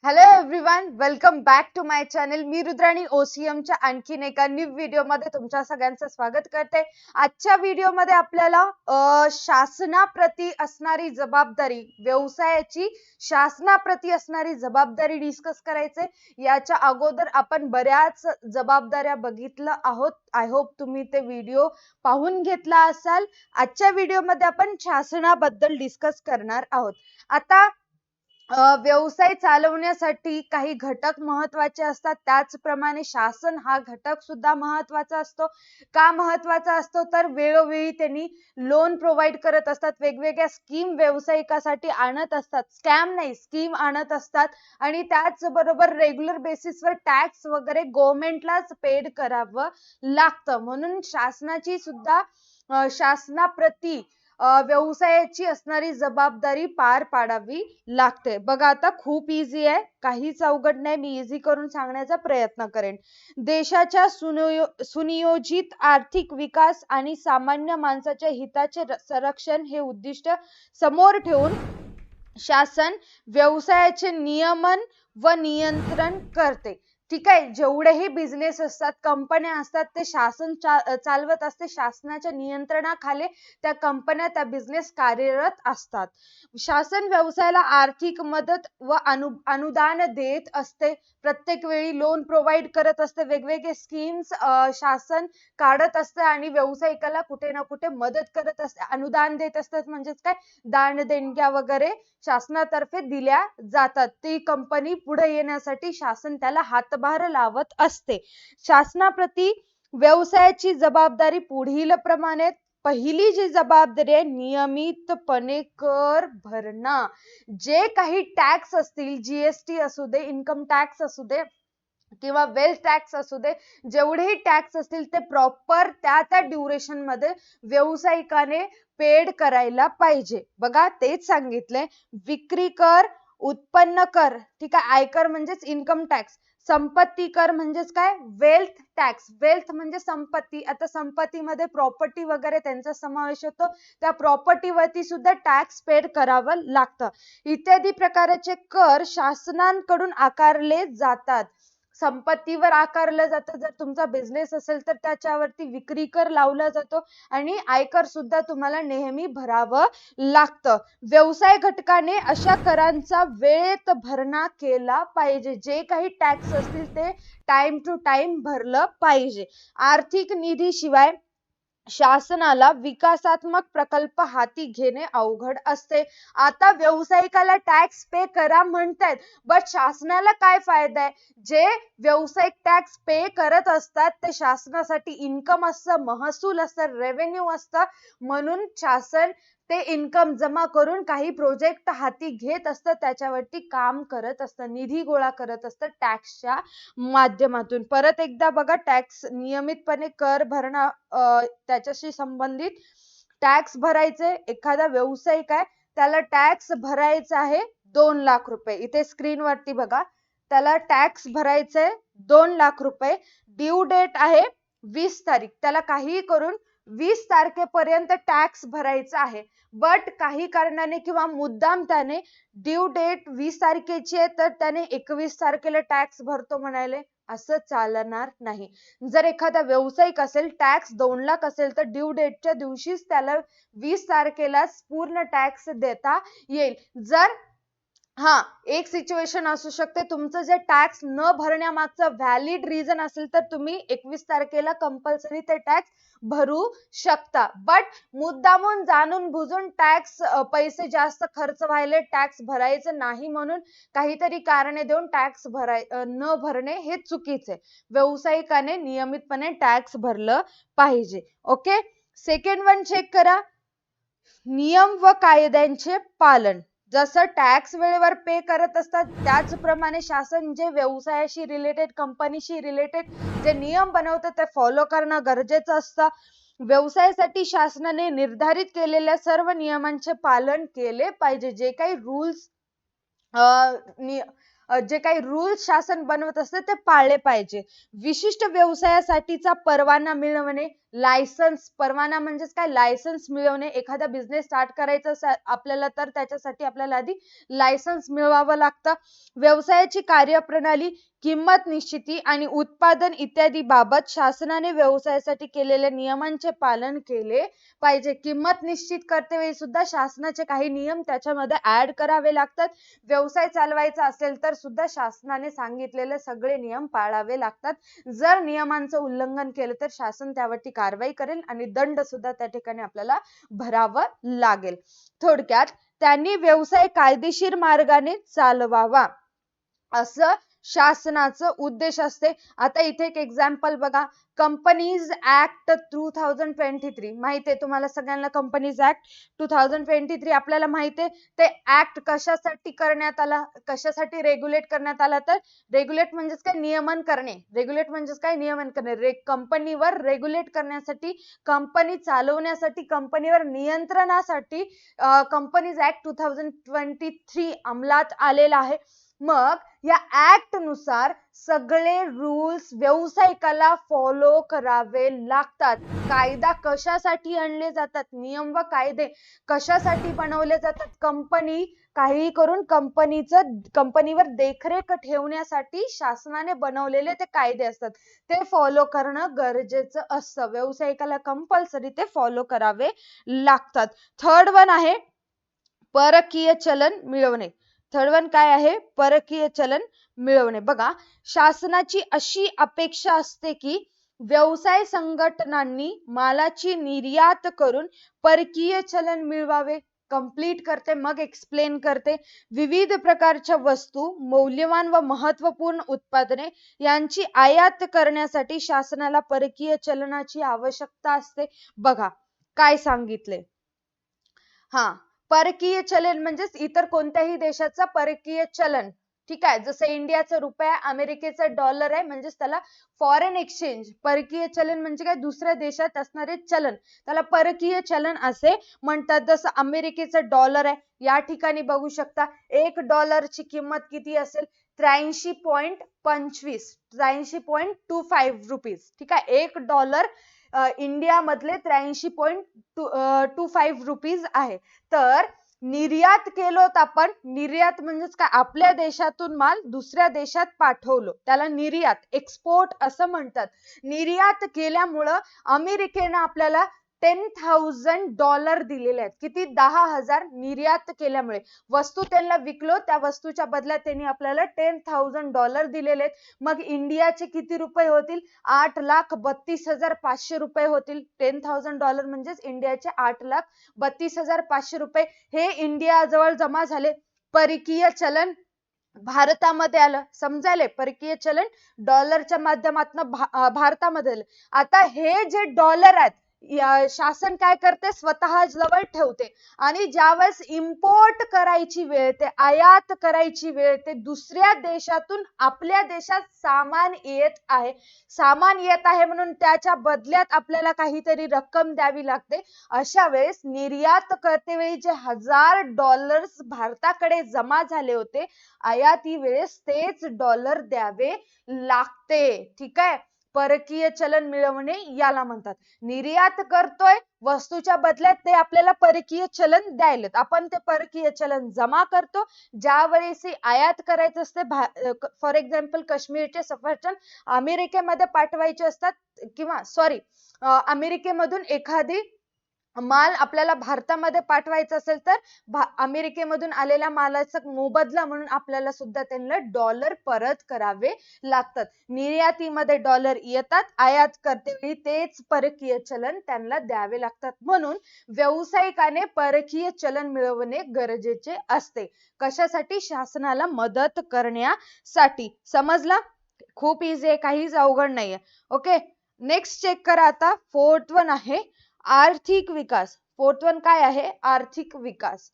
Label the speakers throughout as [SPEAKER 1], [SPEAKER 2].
[SPEAKER 1] Hello everyone, welcome back to my channel. मी रुद्राणी OCMच्या आणखीन एका न्यू व्हिडिओमध्ये तुमच्या सगळ्यांचं स्वागत करते. आजच्या व्हिडिओमध्ये आपल्याला शासनाप्रती असणारी जबाबदारी, व्यवसायाची शासनाप्रती असणारी जबाबदारी डिस्कस करायचे. याच्या अगोदर आपण बऱ्याच जबाबदाऱ्या बघितलं आहोत. आय होप तुम्ही ते व्हिडिओ पाहून घेतला असाल. आजच्या व्हिडिओमध्ये आपण शासनाबद्दल डिस्कस करणार आहोत. आता व्यवसाय चालवण्यासाठी काही घटक महत्वाचे असतात, त्याचप्रमाणे शासन हा घटक सुद्धा महत्वाचा असतो. का महत्वाचा असतो तर वेळोवेळी त्यांनी लोन प्रोव्हाइड करत असतात, वेगवेगळ्या स्कीम व्यावसायिकासाठी आणत असतात, स्कॅम नाही स्कीम आणत असतात आणि त्याचबरोबर रेग्युलर बेसिसवर टॅक्स वगैरे गव्हर्नमेंटलाच पेड करावं लागतं. म्हणून शासनाची सुद्धा शासनाप्रती व्यवसायाची असणारी जबाबदारी पार पाडावी लागते. बघा आता खूप इझी आहे, काहीच अवघड नाही. मी इझी करून सांगण्याचा प्रयत्न करेन. देशाच्या सुनियोजित आर्थिक विकास आणि सामान्य माणसाच्या हिताचे संरक्षण हे उद्दिष्ट समोर ठेवून शासन व्यवसायाचे नियमन व नियंत्रण करते. ठीक आहे, जेवढेही बिझनेस असतात, कंपन्या असतात, ते शासन चालवत असते. शासनाच्या नियंत्रणाखाली त्या कंपन्या, त्या बिझनेस कार्यरत असतात. शासन व्यवसायाला आर्थिक मदत व अनुदान देत असते. प्रत्येक वेळी लोन प्रोव्हाइड करत असते, वेगवेगळे स्कीम्स शासन काढत असते आणि व्यावसायिकाला कुठे ना कुठे मदत करत असते, अनुदान देत असतात. म्हणजेच काय, दान देणग्या वगैरे शासनातर्फे दिल्या जातात. ती कंपनी पुढे येण्यासाठी शासन त्याला हातभार लावत असते. शासनाप्रती व्यवसायाची जबाबदारी पुढील प्रमाणे. पहिली जी जबाबदारी आहे, नियमितपणे कर भरणं. जे काही टॅक्स असतील, GST असू दे, इन्कम टॅक्स असू दे किंवा वेल्थ टॅक्स असू दे, जेवढेही टॅक्स असतील ते प्रॉपर त्या ड्युरेशन मध्ये व्यावसायिकाने पेड करायला पाहिजे. बघा तेच सांगितलंय, विक्री कर, उत्पन्न कर, ठीक आहे, आयकर म्हणजेच इन्कम टॅक्स, संपत्ती कर म्हणजेच काय, वेल्थ टॅक्स. वेल्थ म्हणजे संपत्ती. आता संपत्तीमध्ये प्रॉपर्टी वगैरे त्यांचा समावेश होतो, त्या प्रॉपर्टीवरती सुद्धा टॅक्स पेड करावं लागतं. इत्यादी प्रकारचे कर शासनाकडून आकारले जातात. संपत्तीवर आकारलं जातं, जर तुमचा बिझनेस असेल तर त्याच्यावरती विक्री कर लावला जातो आणि आयकर सुद्धा तुम्हाला नेहमी भरावं लागतं. व्यवसाय घटकाने अशा करांचा वेळेत भरणा केला पाहिजे. जे काही टॅक्स असतील ते टाइम टू टाइम भरलं पाहिजे. आर्थिक निधी शिवाय शासनाला विकासात्मक प्रकल्प हाती घेणे अवघड असते. आता व्यावसायिकाला टॅक्स पे करा म्हणतायत, बट शासनाला काय फायदा आहे? जे व्यावसायिक टॅक्स पे करत असतात ते शासनासाठी इन्कम असतं, महसूल असतं, रेव्हेन्यू असतं. म्हणून शासन ते इन्कम जमा करून काही प्रोजेक्ट हाती घेत असतं, त्याच्यावरती काम करत असतं, निधी गोळा करत असतं टॅक्सच्या माध्यमातून. परत एकदा बघा, टॅक्स नियमितपणे कर भरणं, त्याच्याशी संबंधित टॅक्स भरायचे. एखादा व्यावसायिक आहे, त्याला टॅक्स भरायचा आहे 2 लाख रुपये. इथे स्क्रीनवरती बघा, त्याला टॅक्स भरायचे 2 लाख रुपये. ड्यू डेट आहे 20 तारीख. त्याला काही करून 20 तारखेपर्यंत टॅक्स भरायचा आहे. बट काही कारणाने किंवा मुद्दाम त्याने ड्यू डेट 20 तारखेची आहे तर त्याने 21 तारखेला टॅक्स भरतो म्हणाले, असं चालणार नाही. जर एखादा व्यावसायिक असेल, टॅक्स 2 लाख असेल तर ड्यू डेटच्या दिवशीच त्याला 20 तारखेलाच पूर्ण टॅक्स देता येईल. जर एक सिच्युएशन असू शकते, तुमचं जे टॅक्स न भरण्यामागचं व्हॅलिड रिझन असेल तर तुम्ही 21 तारखेला कंपल्सरी ते टॅक्स भरू शकता. बट मुद्दामून जाणून बुजून टॅक्स, पैसे जास्त खर्च व्हायले, टॅक्स भरायचं नाही म्हणून काहीतरी कारणे देऊन टॅक्स न भरणे हे चुकीचे. व्यावसायिकाने नियमितपणे टॅक्स भरलं पाहिजे. ओके, सेकंड वन चेक करा, नियम व कायद्यांचे पालन. जसं टॅक्स वेळेवर पे करत असतात, त्याचप्रमाणे शासन जे व्यवसायाशी रिलेटेड, कंपनीशी रिलेटेड जे नियम बनवतं ते फॉलो करणं गरजेचं असतं. व्यवसायासाठी शासनाने निर्धारित केलेल्या सर्व नियमांचे पालन केले पाहिजे. जे काही रूल्स शासन बनवत असते ते पाळले पाहिजे. विशिष्ट व्यवसायासाठीचा परवाना मिळवणे, लायसन्स, परवाना म्हणजेच काय, लायसन्स मिळवणे. एखादा बिझनेस स्टार्ट करायचा आपल्याला तर त्याच्यासाठी आपल्याला आधी लायसन्स मिळवावं लागतं. व्यवसायाची कार्यप्रणाली, किंमत निश्चिती आणि उत्पादन इत्यादी बाबत शासनाने व्यवसायासाठी केलेल्या नियमांचे पालन केले पाहिजे. किंमत निश्चित करतेवेळी सुद्धा शासनाचे काही नियम त्याच्यामध्ये ऍड करावे लागतात. व्यवसाय चालवायचा असेल तर सुद्धा शासनाने सांगितलेले सगळे नियम पाळावे लागतात. जर नियमांचं उल्लंघन केलं तर शासन त्यावरती कारवाई करेल आणि दंड सुद्धा त्या ठिकाणी आपल्याला भरावं लागेल. थोडक्यात त्यांनी व्यवसाय कायदेशीर मार्गाने चालवावा असं शासनाचं उद्देश असते. आता इथे एक एक्झाम्पल बघा, कंपनीज ऍक्ट 2023 माहिती आहे तुम्हाला सगळ्यांना. कंपनीज ऍक्ट 2023 आपल्याला माहिती आहे. ते ऍक्ट कशासाठी करण्यात आला, कशासाठी रेग्युलेट करण्यात आला, तर रेग्युलेट म्हणजेच काय, नियमन करणे. रेग्युलेट म्हणजेच काय, नियमन करणे. कंपनीवर रेग्युलेट करण्यासाठी, कंपनी चालवण्यासाठी, कंपनीवर नियंत्रणासाठी कंपनीज ऍक्ट 2023 अंमलात आलेला आहे. मग या ऍक्ट नुसार सगळे रूल्स व्यावसायिकाला फॉलो करावे लागतात. कायदा कशासाठी आणले जातात, नियम व कायदे कशासाठी बनवले जातात, कंपनी काही करून कंपनीवर देखरेख ठेवण्यासाठी शासनाने बनवलेले ते कायदे असतात. ते फॉलो करणं गरजेचं असतं. व्यावसायिकाला कंपल्सरी ते फॉलो करावे लागतात. थर्ड वन आहे परकीय चलन मिळवणे. थर्ड वन काय आहे, परकीय चलन मिळवणे. बघा, शासनाची अशी अपेक्षा असते की व्यवसाय संघटनांनी मालाची निर्यात करून परकीय चलन मिळवावे. कंप्लीट करते, मग एक्सप्लेन करते. विविध प्रकारच्या वस्तू, मौल्यवान व महत्वपूर्ण उत्पादने यांची आयात करण्यासाठी शासनाला परकीय चलनाची आवश्यकता असते. बघा काय सांगितले. परकीय चलन म्हणजेच इतर कोणत्याही देशाचं परकीय चलन. ठीक आहे, जसं इंडियाचा रुपया, अमेरिकेचा डॉलर आहे, म्हणजेच त्याला फॉरेन एक्सचेंज. परकीय चलन म्हणजे काय, दुसऱ्या देशात असणारे चलन, त्याला परकीय चलन असे म्हणतात. जसं अमेरिकेचा डॉलर आहे, या ठिकाणी बघू शकता $1ची किंमत किती असेल, 83.25, 83.25 रुपीज. ठीक आहे, $1 इंडिया मधले 83.25 रुपीज आहे. तर निर्यात केलोत आपण, निर्यात म्हणजेच काय, आपल्या देशातून माल दुसऱ्या देशात पाठवलो, त्याला निर्यात, एक्सपोर्ट असं म्हणतात. निर्यात केल्यामुळं अमेरिकेनं आपल्याला $10,000 दिलेले आहेत. किती, 10,000 निर्यात केल्यामुळे. वस्तू त्यांना विकलो, त्या वस्तूच्या बदल्यात त्यांनी आपल्याला $10,000 दिलेले आहेत. मग इंडियाचे किती रुपये होतील, 8,32,500 रुपये होतील. $10,000 म्हणजेच इंडियाचे 8,32,500 रुपये हे इंडिया जवळ जमा झाले. परकीय चलन भारतामध्ये आलं. समजायले, परकीय चलन डॉलरच्या माध्यमातून भारतामध्ये आलं. आता हे जे डॉलर आहेत, शासन काय करते, स्वतः जवळ ठेवते आणि ज्यावेळेस इम्पोर्ट करायची वेळ येते, आयात करायची वेळ येते, दुसऱ्या देशातून आपल्या देशात सामान येत आहे, सामान येत आहे म्हणून त्याच्या बदल्यात आपल्याला काहीतरी रक्कम द्यावी लागते. अशा वेळेस निर्यात करतेवेळी जे $1,000 भारताकडे जमा झाले होते आयाती वेळेस, तेच डॉलर द्यावे लागते. ठीक आहे, परकीय चलन मिळवणे याला म्हणतात. निर्यात करतोय, वस्तूच्या बदल्यात ते आपल्याला परकीय चलन द्यायलेत, आपण ते परकीय चलन जमा करतो. ज्यावेळेस आयात करायचं असते, फॉर एक्झाम्पल काश्मीरचे सफरचंद अमेरिकेमध्ये पाठवायचे असतात, किंवा अमेरिकेमधून एखादी माल आपल्याला भारतामध्ये पाठवायचा असेल तर अमेरिकेमधून आलेल्या मालाचा मोबदला म्हणून आपल्याला सुद्धा त्यांना डॉलर परत करावे लागतात. निर्यातीमध्ये डॉलर येतात, आयात करतेवेळी तेच परकीय चलन त्यांना द्यावे लागतात. म्हणून व्यावसायिकाने परकीय चलन मिळवणे गरजेचे असते. कशासाठी, शासनाला मदत करण्यासाठी. समजला, खूप इझी आहे, काहीच अवघड नाहीये. ओके, नेक्स्ट चेक करा. आता फोर्थ वन आहे आर्थिक विकास. फोर्थ वन काय आहे, आर्थिक विकास.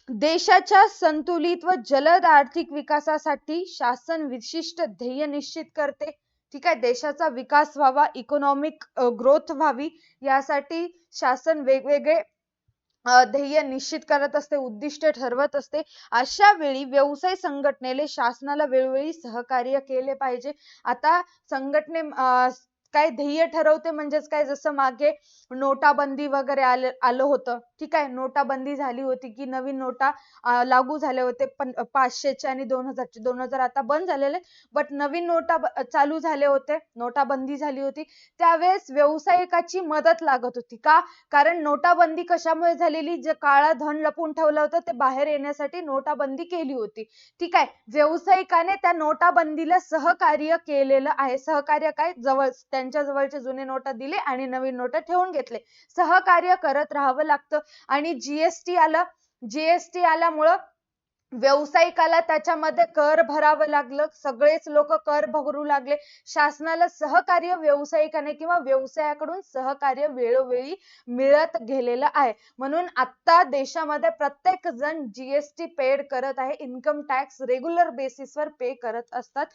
[SPEAKER 1] देशाच्या संतुलित व जलद आर्थिक विकासासाठी शासन विशिष्ट ध्येय निश्चित करते. ठीक आहे, देशाचा विकास व्हावा, इकॉनॉमिक ग्रोथ व्हावी, यासाठी शासन वेगवेगळे ध्येय निश्चित करत असते, उद्दिष्ट ठरवत असते. अशा वेळी व्यवसाय संघटनेले शासनाला वेळोवेळी सहकार्य केले पाहिजे. आता काय ध्येय ठरवते म्हणजेच काय, जसं मागे नोटाबंदी वगैरे आलं होतं. ठीक आहे, नोटाबंदी झाली होती की नवीन नोटा लागू झाले होते, पण 500चे आणि 2000चे. 2000 आता बंद झालेले, बट नवीन नोटा चालू झाले होते, नोटाबंदी झाली होती. त्यावेळेस व्यावसायिकाची मदत लागत होती. का? कारण नोटाबंदी कशामुळे झालेली, जे काळं धन लपून ठेवलं होतं ते बाहेर येण्यासाठी नोटाबंदी केली होती. ठीक आहे, व्यावसायिकाने त्या नोटाबंदीला सहकार्य केलेलं आहे. सहकार्य काय, त्यांच्या जवळचे जुने नोटा दिले आणि नवीन नोटा ठेवून घेतले. सहकार्य करत राहावं लागतं. आणि जीएसटी आलं. जीएसटी आल्यामुळं व्यावसायिकाला त्याच्यामध्ये कर भरावं लागलं. सगळेच लोक कर भरू लागले. शासनाला सहकार्य व्यावसायिकाने किंवा व्यवसायाकडून सहकार्य वेळोवेळी मिळत गेलेलं आहे. म्हणून आता देशामध्ये प्रत्येक जण जीएसटी पेड करत आहे. इन्कम टॅक्स रेग्युलर बेसिसवर पे करत असतात.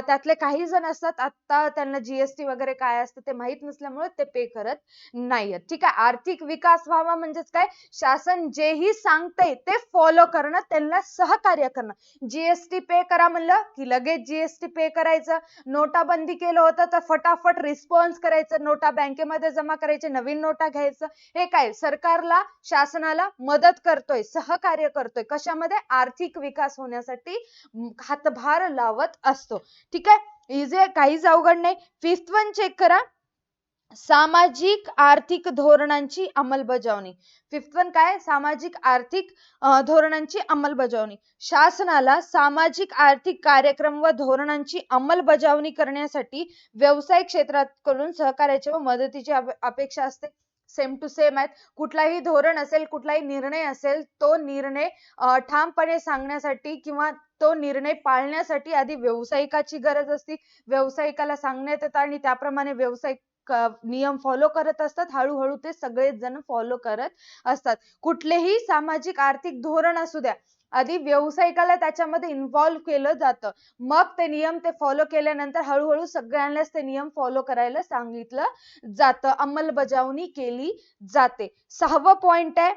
[SPEAKER 1] त्यातले काही जण असतात आता त्यांना जीएसटी वगैरे काय असतं ते माहित नसल्यामुळे ते पे करत नाहीयेत. ठीक आहे, आर्थिक विकास व्हावा म्हणजेच काय, शासन जेही सांगतंय ते फॉलो करणं, त्यांना सहकार्य करणं. जीएसटी पे करा म्हणलं की लगेच जीएसटी पे करायचं. नोटाबंदी केलं होतं तर फटाफट रिस्पॉन्स करायचं, नोटा बँकेमध्ये जमा करायचे, नवीन नोटा घ्यायचं. हे काय, सरकारला, शासनाला मदत करतोय, सहकार्य करतोय. कशामध्ये? आर्थिक विकास होण्यासाठी हातभार लावत असतो. ठीक आहे, इझी आहे, काहीच अवघड नाही. 5th वन चेक करा, सामाजिक आर्थिक धोरणांची अंमलबजावणी. 5th वन काय, सामाजिक आर्थिक धोरणांची अंमलबजावणी. शासनाला सामाजिक आर्थिक कार्यक्रम व धोरणांची अंमलबजावणी करण्यासाठी व्यवसाय क्षेत्राकडून सहकार्याची व मदतीची अपेक्षा असते. सेम टू सेम आहेत. कुठलाही धोरण असेल, कुठलाही निर्णय असेल, तो निर्णय ठामपणे सांगण्यासाठी किंवा तो निर्णय पाळण्यासाठी आधी व्यावसायिकाची गरज असते. व्यावसायिकाला सांगण्यात येतं आणि त्याप्रमाणे व्यावसायिक नियम फॉलो करत असतात. हळूहळू ते सगळेच जण फॉलो करत असतात. कुठलेही सामाजिक आर्थिक धोरण असू द्या, आधी व्यावसायिकाला त्याच्यामध्ये इन्व्हॉल्व केलं जातं. मग ते नियम ते फॉलो केल्यानंतर हळूहळू सगळ्यांनाच ते नियम फॉलो करायला सांगितलं जातं, अंमलबजावणी केली जाते. 6वं पॉइंट आहे,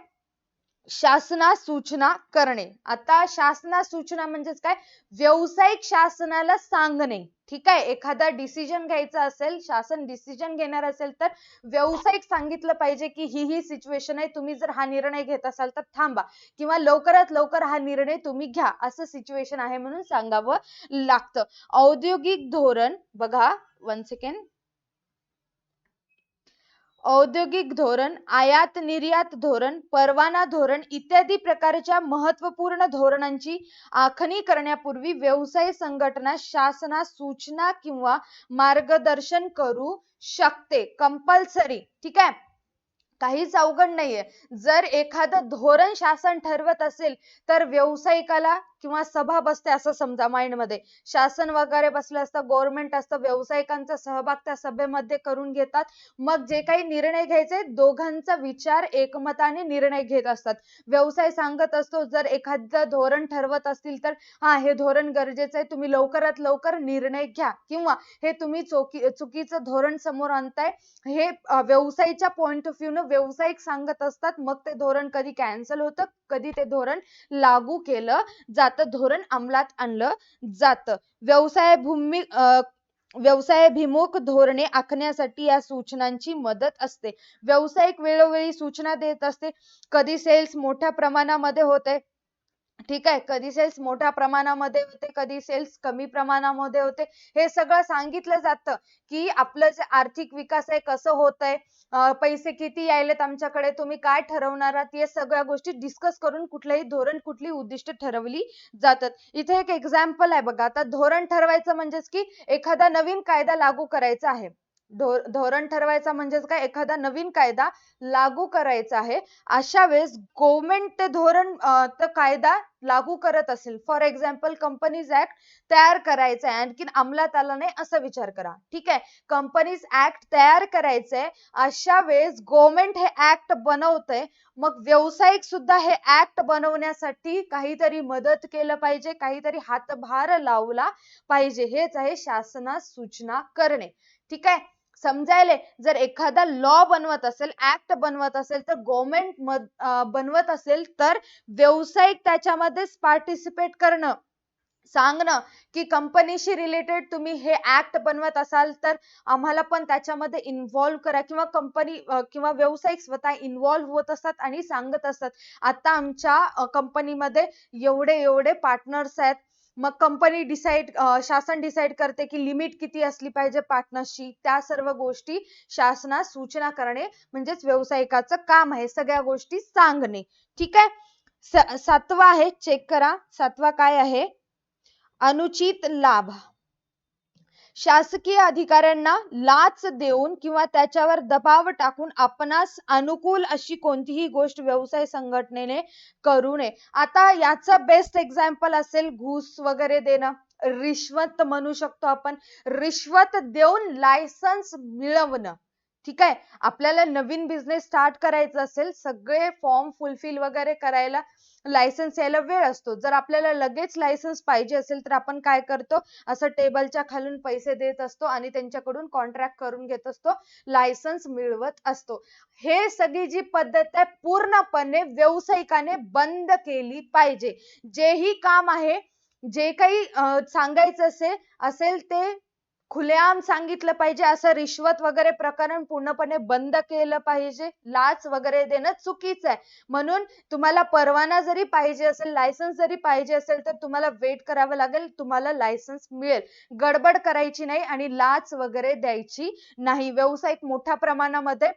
[SPEAKER 1] शासनास सूचना करणे. आता शासनास सूचना म्हणजेच काय, व्यावसायिक शासनाला सांगणे. ठीक आहे, एखादा डिसिजन घ्यायचा असेल, शासन डिसिजन घेणार असेल तर व्यावसायिक सांगितलं पाहिजे की ही सिच्युएशन आहे, तुम्ही जर हा निर्णय घेत असाल तर थांबा किंवा लवकरात लवकर हा निर्णय तुम्ही घ्या, असं सिच्युएशन आहे म्हणून सांगावं लागतं. औद्योगिक धोरण बघा, 1 सेकंड. औद्योगिक धोरण, आयात निर्यात धोरण, परवाना धोरण इत्यादी प्रकारच्या महत्वपूर्ण धोरणांची आखणी करण्यापूर्वी व्यवसाय संघटना शासनास सूचना किंवा मार्गदर्शन करू शकते. कंपल्सरी. ठीक आहे, काहीच अवघड नाहीये. जर एखादं धोरण शासन ठरवत असेल तर व्यावसायिकाला किंवा सभा बसते असं समजा माइंड मध्ये, शासन वगैरे बसलं असतं, गव्हर्नमेंट असतं, व्यावसायिकांचा सहभाग त्या सभेमध्ये करून घेतात. मग जे काही निर्णय घ्यायचे, दोघांचा विचार एकमताने निर्णय घेत असतात. व्यवसाय सांगत असतो, जर एखादं धोरण ठरवत असतील तर हा, हे धोरण गरजेचं आहे, तुम्ही लवकरात लवकर निर्णय घ्या, किंवा हे तुम्ही चुकीचं धोरण समोर आणताय, हे व्यवसायाच्या पॉइंट ऑफ व्ह्यू न व्यावसायिक सांगत असतात. मग ते धोरण कधी कॅन्सल होतं, कधी ते धोरण लागू केलं जातं, धोरण अंमलात आणलं जातं. व्यवसायाभिमुख धोरणे आखण्यासाठी या सूचनांची मदत असते. व्यावसायिक वेळोवेळी सूचना देत असते. कधी सेल्स मोठ्या प्रमाणामध्ये होते, ठीक आहे, कधी सेल्स मोठ्या प्रमाणामध्ये होते, कधी सेल्स कमी प्रमाणामध्ये होते. हे सगळं सांगितलं जातं की आपलं जे आर्थिक विकास आहे कसं होतंय, पैसे किती यायलेत आमच्याकडे, तुम्ही काय ठरवणार आहात, या सगळ्या गोष्टी डिस्कस करून कुठलंही धोरण, कुठली उद्दिष्ट ठरवली जातात. इथे एक एक्झाम्पल आहे बघा. आता धोरण ठरवायचं म्हणजेच की एखादा नवीन कायदा लागू करायचा आहे. धोरण ठरवायचा म्हणजेच काय, एखादा नवीन कायदा लागू करायचा आहे. अशा वेळेस गव्हर्नमेंट ते धोरण कायदा लागू करत असेल, फॉर एक्झाम्पल कंपनीज ऍक्ट तयार करायचा आहे, आणखीन अंमलात आला नाही असा विचार करा. ठीक आहे, कंपनीज ऍक्ट तयार करायचंय, अशा वेळेस गव्हर्नमेंट हे ऍक्ट बनवतंय, मग व्यावसायिक सुद्धा हे ऍक्ट बनवण्यासाठी काहीतरी मदत केलं पाहिजे, काहीतरी हातभार लावला पाहिजे. हेच आहे शासनास सूचना करणे. ठीक आहे, समजायले. जर एखादा लॉ बनवत असेल, ऍक्ट बनवत असेल, तर गव्हर्नमेंट बनवत असेल तर व्यावसायिक त्याच्यामध्येच पार्टिसिपेट करणं, सांगणं की कंपनीशी रिलेटेड तुम्ही हे ऍक्ट बनवत असाल तर आम्हाला पण त्याच्यामध्ये इन्व्हॉल्व करा, किंवा कंपनी किंवा व्यावसायिक स्वतः इन्व्हॉल्व होत असतात आणि सांगत असतात, आता आमच्या कंपनीमध्ये एवढे एवढे पार्टनर्स आहेत. मग कंपनी शासन डिसाईड करते की लिमिट किती असली पाहिजे पार्टनर्सची. त्या सर्व गोष्टी शासनास सूचना करणे म्हणजेच व्यावसायिकाचं काम आहे, सगळ्या गोष्टी सांगणे. ठीक आहे. सातवा आहे, चेक करा, सातवा काय आहे? अनुचित लाभ. शासकीय अधिकाऱ्यांना लाच देऊन किंवा त्याच्यावर दबाव टाकून आपणास अनुकूल अशी कोणतीही गोष्ट व्यवसाय संघटनेने करू नये. आता याचं बेस्ट एक्झाम्पल असेल घूस वगैरे देणं, रिश्वत म्हणू शकतो आपण. रिश्वत देऊन लायसन्स मिळवणं. ठीक आहे. आपल्याला नवीन बिझनेस स्टार्ट करायचा असेल, सगळे फॉर्म फुलफिल वगैरे करायला लायसन्स यायला वेळ असतो. जर आपल्याला लगेच लायसन्स पाहिजे असेल तर आपण काय करतो, असं टेबलच्या खालून पैसे देत असतो आणि त्यांच्याकडून कॉन्ट्रॅक्ट करून घेत असतो, लायसन्स मिळवत असतो. हे सगळी जी पद्धत आहे पूर्णपणे व्यावसायिकाने बंद केली पाहिजे. जेही काम आहे, जे काही सांगायचं असेल ते खुलेआम सांगितलं पाहिजे. असं रिश्वत वगैरे प्रकरण पूर्णपणे बंद केलं पाहिजे. लाच वगैरे देणं चुकीचं आहे. म्हणून तुम्हाला परवाना जरी पाहिजे असेल, लायसन्स जरी पाहिजे असेल तर तुम्हाला वेट करावं लागेल, तुम्हाला लायसन्स मिळेल. गडबड करायची नाही आणि लाच वगैरे द्यायची नाही. व्यावसायिक मोठ्या प्रमाणामध्ये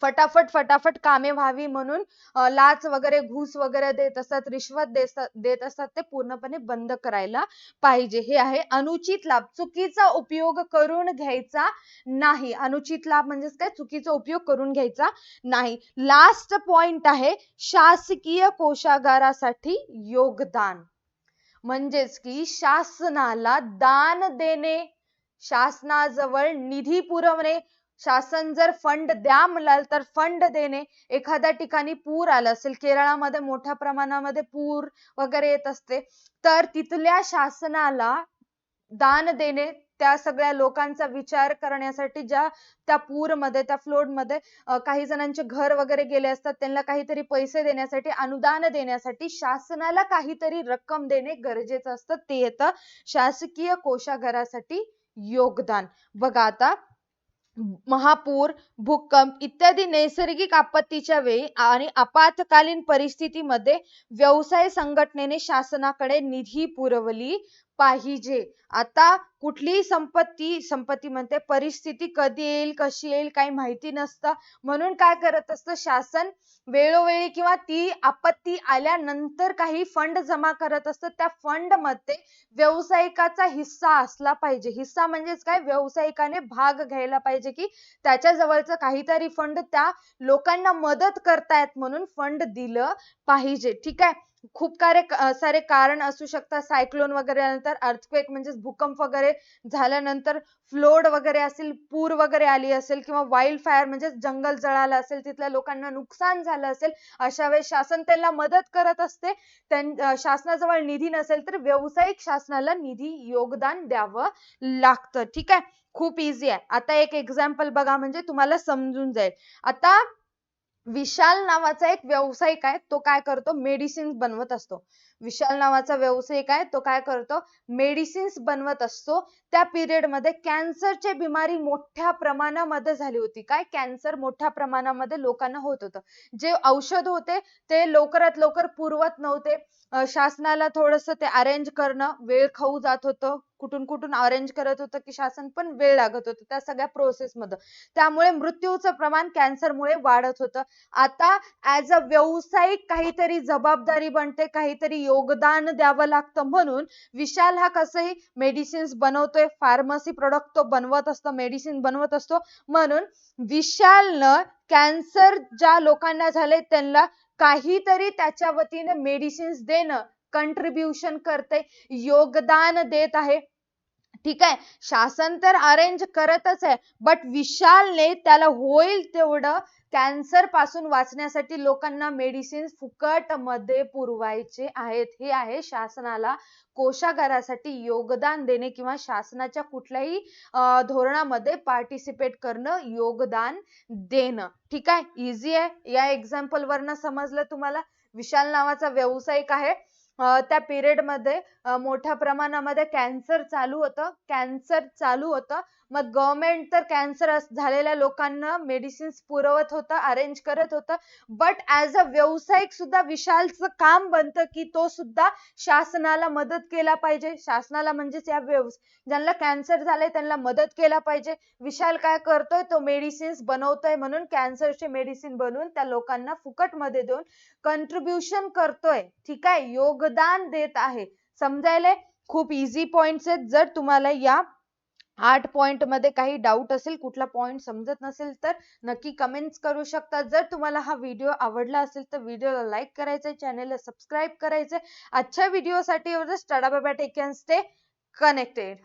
[SPEAKER 1] फटाफट कामे व्हावी म्हणून लाच वगैरे घूस वगैरे देत असतात, रिश्वत देत असतात, ते पूर्णपणे बंद करायला पाहिजे. हे आहे अनुचित लाभ. चुकीचा उपयोग करून घ्यायचा नाही. अनुचित लाभ म्हणजेच काय? चुकीचा उपयोग करून घ्यायचा नाही. लास्ट पॉइंट आहे शासकीय कोशागारासाठी योगदान. म्हणजेच की शासनाला दान देणे, शासनाजवळ निधी पुरवणे. शासन जर फंड द्या म्हणाल तर फंड देणे. एखाद्या ठिकाणी पूर आला असेल, केरळामध्ये मोठ्या प्रमाणामध्ये पूर वगैरे येत असते, तर तिथल्या शासनाला दान देणे, त्या सगळ्या लोकांचा विचार करण्यासाठी, त्या पूरमध्ये, त्या फ्लोडमध्ये काही जणांचे घर वगैरे गेले असतात, त्यांना काहीतरी पैसे देण्यासाठी, अनुदान देण्यासाठी शासनाला काहीतरी रक्कम देणे गरजेचं असतं. ते येतं शासकीय कोशागारासाठी योगदान. बघा आता, महापूर, भूकंप इत्यादी नैसर्गिक आपत्तीच्या वेळी आणि आपत्कालीन परिस्थितीमध्ये व्यवसाय संघटनेने शासनाकडे निधी पुरवली पाहिजे. आता कुठलीही संपत्ती म्हणते, परिस्थिती कधी येईल कशी येईल काही माहिती नसतं, म्हणून काय करत असतं शासन, वेळोवेळी किंवा ती आपत्ती आल्यानंतर काही फंड जमा करत असतं. त्या फंड मध्ये व्यावसायिकाचा हिस्सा असला पाहिजे. हिस्सा म्हणजेच काय? व्यावसायिकाने भाग घ्यायला पाहिजे की त्याच्या जवळचं काहीतरी फंड त्या लोकांना मदत करतायत म्हणून फंड दिलं पाहिजे. ठीक आहे. खूप सारे कारण असू शकतात. सायक्लोन वगैरे नंतर, अर्थक्वेक म्हणजेच भूकंप वगैरे झाल्यानंतर, फ्लोड वगैरे असेल, पूर वगैरे आली असेल, किंवा वाईल्ड फायर म्हणजेच जंगल जळालं असेल, तिथल्या लोकांना नुकसान झालं असेल, अशा वेळेस शासन त्यांना मदत करत असते. शासनाजवळ निधी नसेल तर व्यावसायिक शासनाला निधी योगदान द्यावं लागतं. ठीक आहे. खूप इझी आहे. आता एक एक्झाम्पल बघा म्हणजे तुम्हाला समजून जाईल. आता विशाल नावाचा एक व्यावसायिक आहे, तो काय करतो? मेडिसिन बनवत असतो. विशाल नावाचा व्यावसायिक आहे, तो काय करतो? मेडिसिन्स बनवत असतो. त्या पिरियड मध्ये कॅन्सरची बिमारी मोठ्या प्रमाणामध्ये झाली होती. काय? कॅन्सर मोठ्या प्रमाणामध्ये लोकांना होत होतं. जे औषध होते ते लवकरात लवकर पुरवत नव्हते. शासनाला थोडंसं ते अरेंज करणं वेळ खाऊ जात होतं. कुठून अरेंज करत होतं की शासन, पण वेळ लागत होतं त्या सगळ्या प्रोसेस मध्ये. त्यामुळे मृत्यूचं प्रमाण कॅन्सरमुळे वाढत होतं. आता ऍज अ व्यावसायिक काहीतरी जबाबदारी बनते, काहीतरी योगदान द्यावं लागतं, म्हणून विशाल हा कसंही मेडिसिन्स बनवतोय, फार्मसी प्रोडक्ट तो बनवत असतो, मेडिसिन बनवत असतो, म्हणून विशालनं कॅन्सर ज्या लोकांना झाले त्यांना काहीतरी त्याच्या वतीने मेडिसिन्स देणं, कंट्रीब्युशन करते, योगदान देत आहे. ठीक आहे. शासन तर अरेंज करतच आहे, बट विशालने त्याला होईल तेवढं कॅन्सर पासून वाचण्यासाठी लोकांना मेडिसिन फुकट मध्ये पुरवायचे आहेत. हे आहे शासनाला कोशागारासाठी योगदान देणे किंवा शासनाच्या कुठल्याही धोरणामध्ये पार्टिसिपेट करणं, योगदान देणं. ठीक आहे. इझी आहे. या एक्झाम्पल वरनं समजलं तुम्हाला. विशाल नावाचा व्यावसायिक आहे, त्या पिरियड मध्ये मोठ्या प्रमाणामध्ये कॅन्सर चालू होतं. मग गव्हर्नमेंट तर कॅन्सर झालेल्या लोकांना मेडिसिन्स पुरवत होतं, अरेंज करत होतं. बट ॲज अ व्यावसायिक सुद्धा विशालचं काम बनतं की तो सुद्धा शासनाला मदत केला पाहिजे. शासनाला म्हणजेच ज्यांना कॅन्सर झालंय त्यांना मदत केला पाहिजे. विशाल काय करतोय, तो मेडिसिन्स बनवतोय म्हणून कॅन्सरचे मेडिसिन बनवून त्या लोकांना फुकटमध्ये देऊन कॉन्ट्रिब्युशन करतोय. ठीक आहे, योगदान देत आहे. समजायलंय? खूप इझी पॉइंट्स आहेत. जर तुम्हाला या 8 पॉइंट मध्ये काही डाऊट असेल, कुठला पॉइंट समजत नसेल तर नक्की कमेंट्स करू शकता. जर तुम्हाला हा व्हिडिओ आवडला असेल तर व्हिडिओला लाईक करायचंय, चॅनलला सबस्क्राईब करायचंय. आजच्या व्हिडिओसाठी एवढंच. Ta-ta bye bye, take care, stay connected.